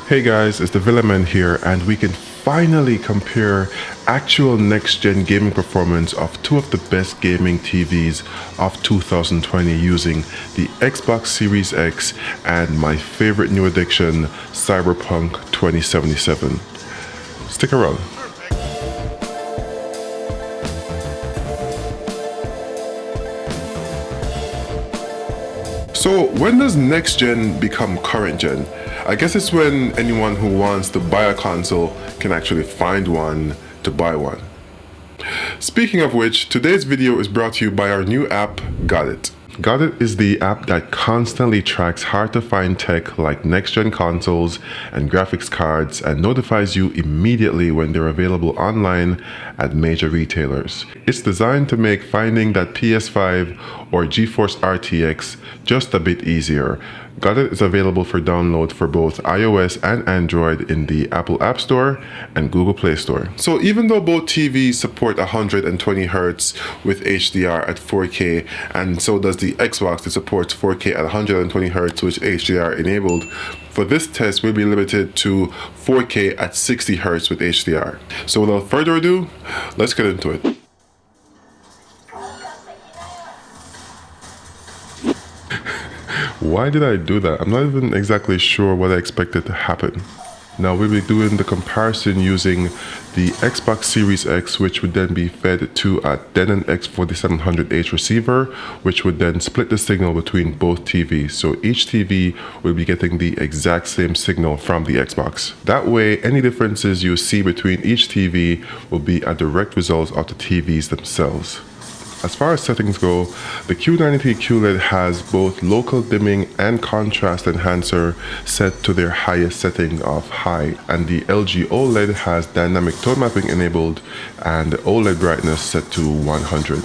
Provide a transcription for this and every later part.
Hey guys, it's the Villaman here, and we can finally compare actual next-gen gaming performance of two of the best gaming TVs of 2020 using the Xbox Series X and my favorite new addition, Cyberpunk 2077. Stick around. So when does next gen become current gen? I guess it's when anyone who wants to buy a console can actually find one to buy one. Speaking of which, today's video is brought to you by our new app, Goddit. Goddit is the app that constantly tracks hard-to-find tech like next-gen consoles and graphics cards and notifies you immediately when they're available online at major retailers. It's designed to make finding that PS5 or GeForce RTX just a bit easier. Goddit is available for download for both iOS and Android in the Apple App Store and Google Play Store. So even though both TVs support 120Hz with HDR at 4K, and so does the Xbox, it supports 4K at 120Hz with HDR enabled, for this test we'll be limited to 4K at 60Hz with HDR. So without further ado, let's get into it. Why did I do that? I'm not even exactly sure what I expected to happen. Now we'll be doing the comparison using the Xbox Series X, which would then be fed to a Denon X4700H receiver, which would then split the signal between both TVs. So each TV will be getting the exact same signal from the Xbox. That way, any differences you see between each TV will be a direct result of the TVs themselves. As far as settings go, the Q90T QLED has both local dimming and contrast enhancer set to their highest setting of high, and the LG OLED has dynamic tone mapping enabled and OLED brightness set to 100.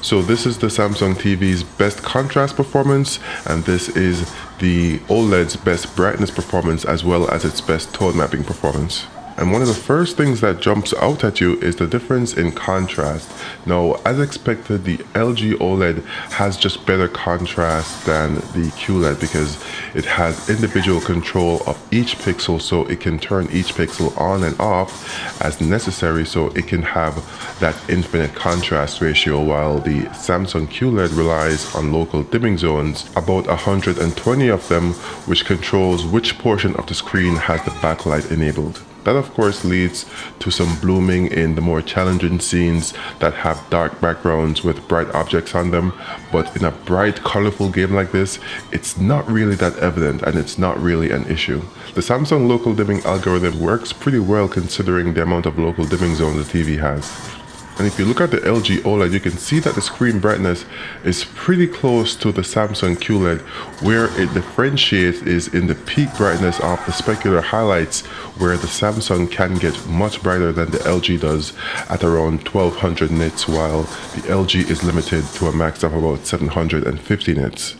So this is the Samsung TV's best contrast performance, and this is the OLED's best brightness performance as well as its best tone mapping performance. And one of the first things that jumps out at you is the difference in contrast. Now, as expected, the LG OLED has just better contrast than the QLED because it has individual control of each pixel, so it can turn each pixel on and off as necessary, so it can have that infinite contrast ratio, while the Samsung QLED relies on local dimming zones, about 120 of them, which controls which portion of the screen has the backlight enabled. That of course leads to some blooming in the more challenging scenes that have dark backgrounds with bright objects on them, but in a bright, colorful game like this, it's not really that evident and it's not really an issue. The Samsung local dimming algorithm works pretty well considering the amount of local dimming zones the TV has. And if you look at the LG OLED, you can see that the screen brightness is pretty close to the Samsung QLED. Where it differentiates is in the peak brightness of the specular highlights, where the Samsung can get much brighter than the LG does at around 1200 nits, while the LG is limited to a max of about 750 nits.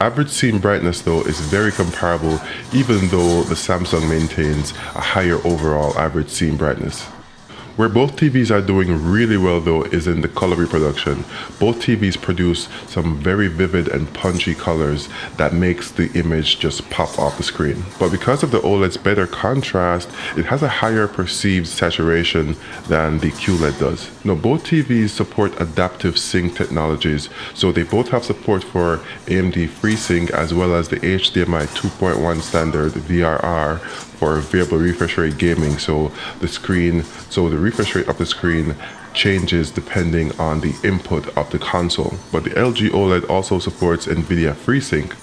Average scene brightness though is very comparable, even though the Samsung maintains a higher overall average scene brightness. Where both TVs are doing really well though is in the color reproduction. Both TVs produce some very vivid and punchy colors that makes the image just pop off the screen. But because of the OLED's better contrast, it has a higher perceived saturation than the QLED does. Now both TVs support adaptive sync technologies, so they both have support for AMD FreeSync as well as the HDMI 2.1 standard VRR for variable refresh rate gaming, so the refresh rate of the screen changes depending on the input of the console. But the LG OLED also supports NVIDIA FreeSync.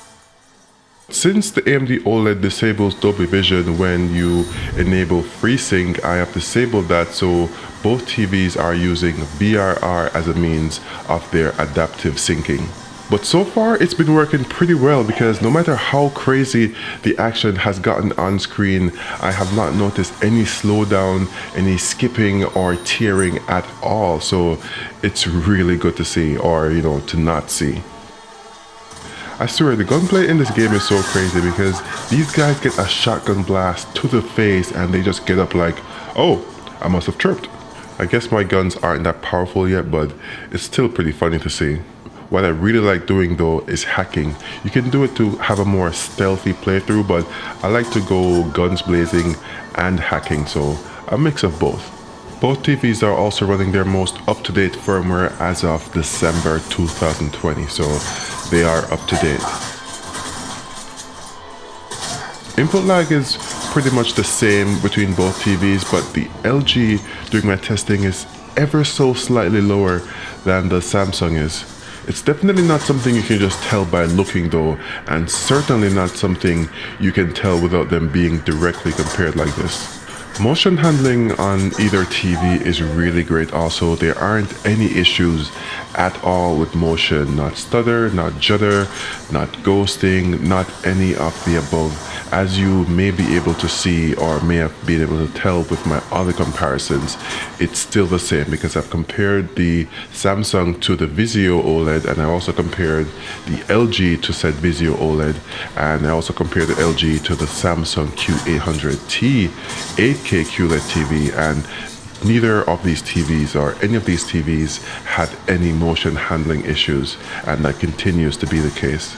Since the AMD OLED disables Dolby Vision when you enable FreeSync, I have disabled that, so both TVs are using VRR as a means of their adaptive syncing. But so far it's been working pretty well because no matter how crazy the action has gotten on screen, I have not noticed any slowdown, any skipping or tearing at all. So it's really good to see, or to not see. I swear the gunplay in this game is so crazy because these guys get a shotgun blast to the face and they just get up like, oh, I must have tripped. I guess my guns aren't that powerful yet, but it's still pretty funny to see. What I really like doing though is hacking. You can do it to have a more stealthy playthrough, but I like to go guns blazing and hacking, so a mix of both. Both TVs are also running their most up-to-date firmware as of December 2020, so they are up to date. Input lag is pretty much the same between both TVs, but the LG during my testing is ever so slightly lower than the Samsung is. It's definitely not something you can just tell by looking though, and certainly not something you can tell without them being directly compared like this. Motion handling on either TV is really great also. There aren't any issues at all with motion. Not stutter, not judder, not ghosting, not any of the above. As you may be able to see or may have been able to tell with my other comparisons, it's still the same because I've compared the Samsung to the Vizio OLED, and I also compared the LG to said Vizio OLED, and I also compared the LG to the Samsung Q800T 8K QLED TV, and neither of these TVs or any of these TVs had any motion handling issues, and that continues to be the case.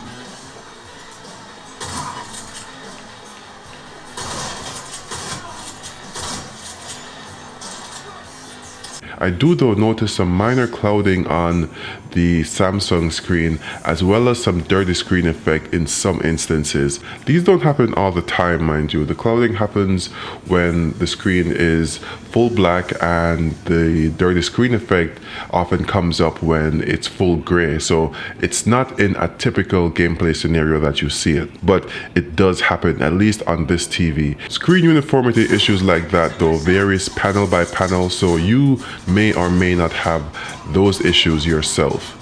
I do though notice some minor clouding on the Samsung screen, as well as some dirty screen effect in some instances. These don't happen all the time, mind you. The clouding happens when the screen is full black, and the dirty screen effect often comes up when it's full gray. So it's not in a typical gameplay scenario that you see it, but it does happen, at least on this TV. Screen uniformity issues like that though varies panel by panel, so you may or may not have those issues yourself.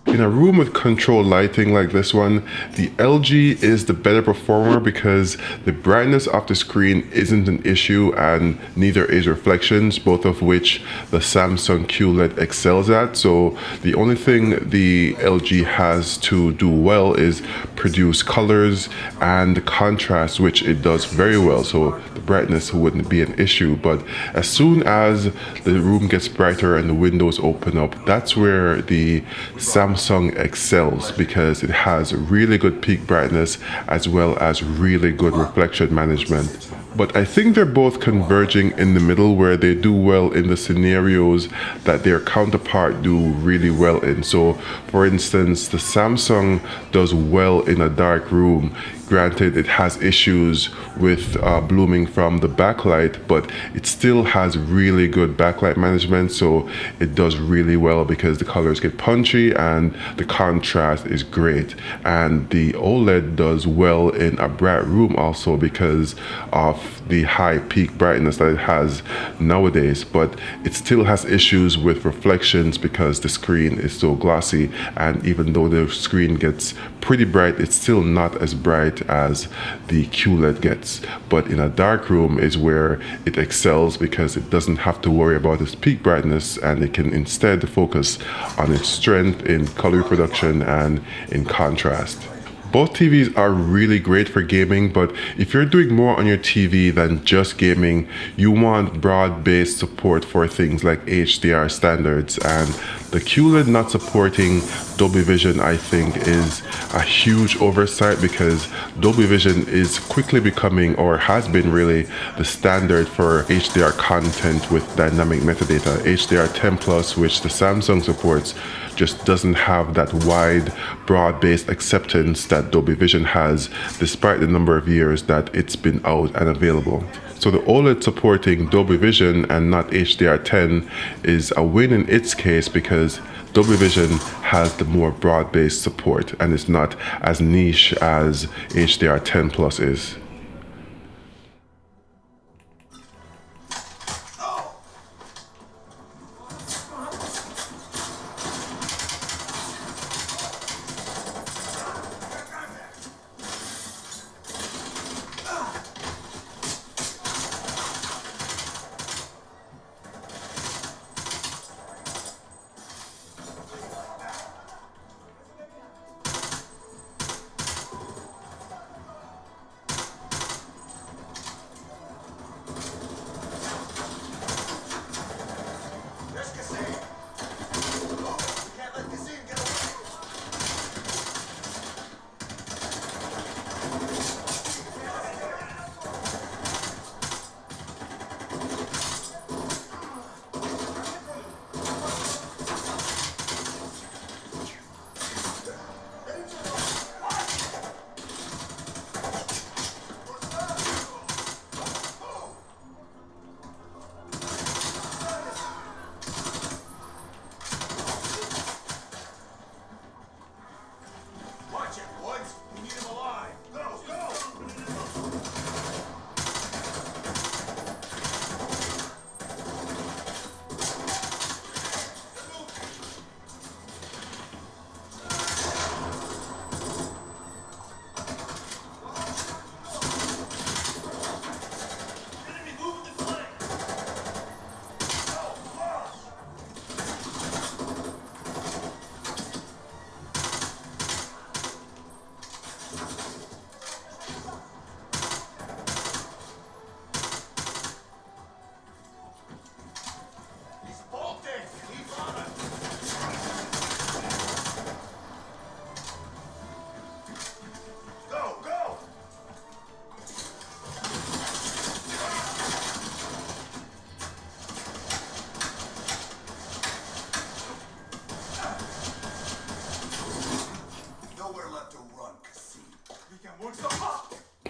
In a room with controlled lighting like this one, the LG is the better performer because the brightness of the screen isn't an issue, and neither is reflections, both of which the Samsung QLED excels at. So the only thing the LG has to do well is produce colors and contrast, which it does very well. So the brightness wouldn't be an issue, but as soon as the room gets brighter and the windows open up, that's where the Samsung excels, because it has really good peak brightness as well as really good reflection management. But I think they're both converging in the middle, where they do well in the scenarios that their counterpart do really well in. So for instance, the Samsung does well in a dark room. Granted, it has issues with blooming from the backlight, but it still has really good backlight management, so it does really well because the colors get punchy and the contrast is great. And the OLED does well in a bright room also because of the high peak brightness that it has nowadays, but it still has issues with reflections because the screen is so glossy, and even though the screen gets pretty bright, it's still not as bright as the QLED gets. But in a dark room is where it excels because it doesn't have to worry about its peak brightness, and it can instead focus on its strength in color reproduction and in contrast. Both TVs are really great for gaming, but if you're doing more on your TV than just gaming, you want broad-based support for things like HDR standards, and the QLED not supporting Dolby Vision, I think, is a huge oversight, because Dolby Vision is quickly becoming, or has been really, the standard for HDR content with dynamic metadata. HDR10 Plus, which the Samsung supports, just doesn't have that wide, broad-based acceptance that Dolby Vision has, despite the number of years that it's been out and available. So the OLED supporting Dolby Vision and not HDR10 is a win in its case, because Dolby Vision has the more broad-based support and it's not as niche as HDR10 Plus is.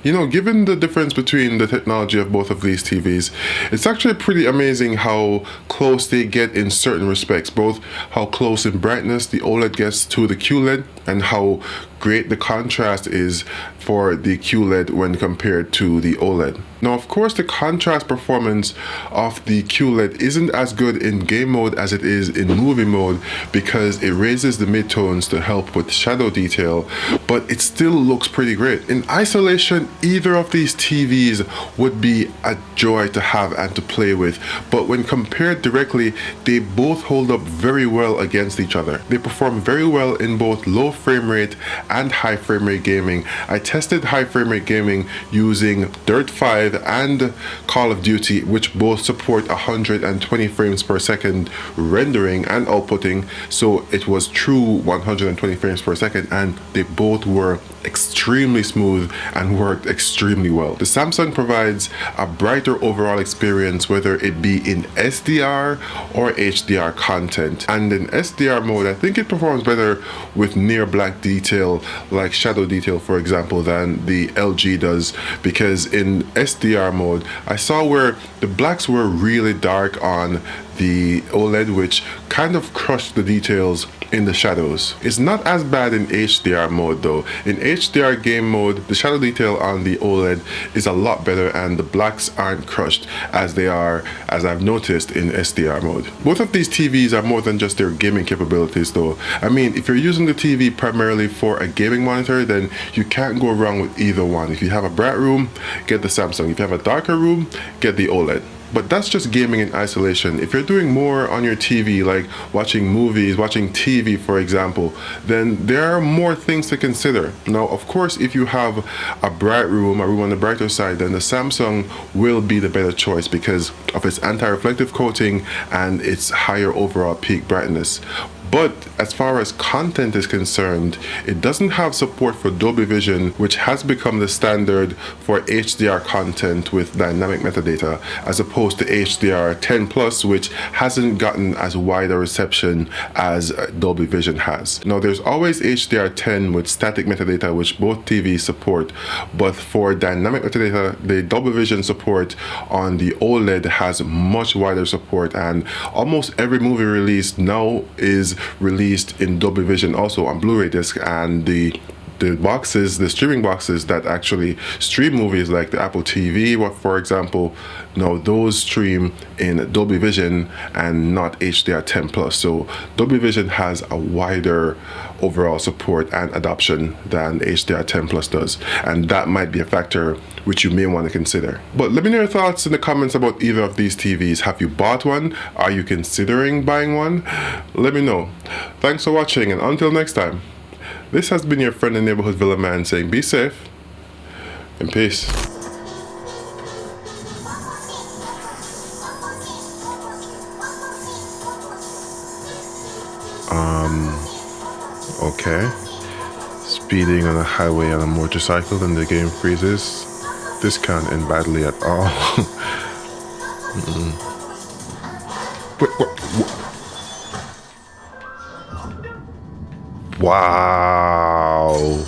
You know, given the difference between the technology of both of these TVs, it's actually pretty amazing how close they get in certain respects, both how close in brightness the OLED gets to the QLED and how great the contrast is for the QLED when compared to the OLED. Now, of course, the contrast performance of the QLED isn't as good in game mode as it is in movie mode because it raises the midtones to help with shadow detail, but it still looks pretty great. In isolation, either of these TVs would be a joy to have and to play with, but when compared directly, they both hold up very well against each other. They perform very well in both low frame rate and high frame rate gaming. I tested high frame rate gaming using Dirt 5 and Call of Duty, which both support 120 frames per second rendering and outputting, so it was true 120 frames per second, and they both were extremely smooth and worked extremely well. The Samsung provides a brighter overall experience, whether it be in SDR or HDR content, and in SDR mode I think it performs better with near black detail like shadow detail, for example, than the LG does, because in SDR mode I saw where the blacks were really dark on the OLED, which kind of crushed the details in the shadows. It's not as bad in HDR mode though. In HDR game mode, the shadow detail on the OLED is a lot better and the blacks aren't crushed as they are, as I've noticed, in SDR mode. Both of these TVs are more than just their gaming capabilities though. I mean, if you're using the TV primarily for a gaming monitor, then you can't go wrong with either one. If you have a bright room, get the Samsung. If you have a darker room, get the OLED. But that's just gaming in isolation. If you're doing more on your TV, like watching movies, watching TV, for example, then there are more things to consider. Now, of course, if you have a bright room, a room on the brighter side, then the Samsung will be the better choice because of its anti-reflective coating and its higher overall peak brightness. But as far as content is concerned, it doesn't have support for Dolby Vision, which has become the standard for HDR content with dynamic metadata, as opposed to HDR 10 Plus, which hasn't gotten as wide a reception as Dolby Vision has. Now, there's always HDR 10 with static metadata, which both TVs support, but for dynamic metadata, the Dolby Vision support on the OLED has much wider support, and almost every movie released now is released in Dolby Vision also on Blu-ray disc, and the boxes, the streaming boxes that actually stream movies like the Apple TV, for example, now those stream in Dolby Vision and not HDR 10 Plus. So Dolby Vision has a wider overall support and adoption than HDR 10 Plus does, and that might be a factor which you may want to consider. But let me know your thoughts in the comments about either of these TVs. Have you bought one? Are you considering buying one? Let me know. Thanks for watching, and until next time, this has been your friend and neighborhood Villaman saying be safe and peace. Okay. Speeding on a highway on a motorcycle and the game freezes. This can't end badly at all. Wait, what? Wow.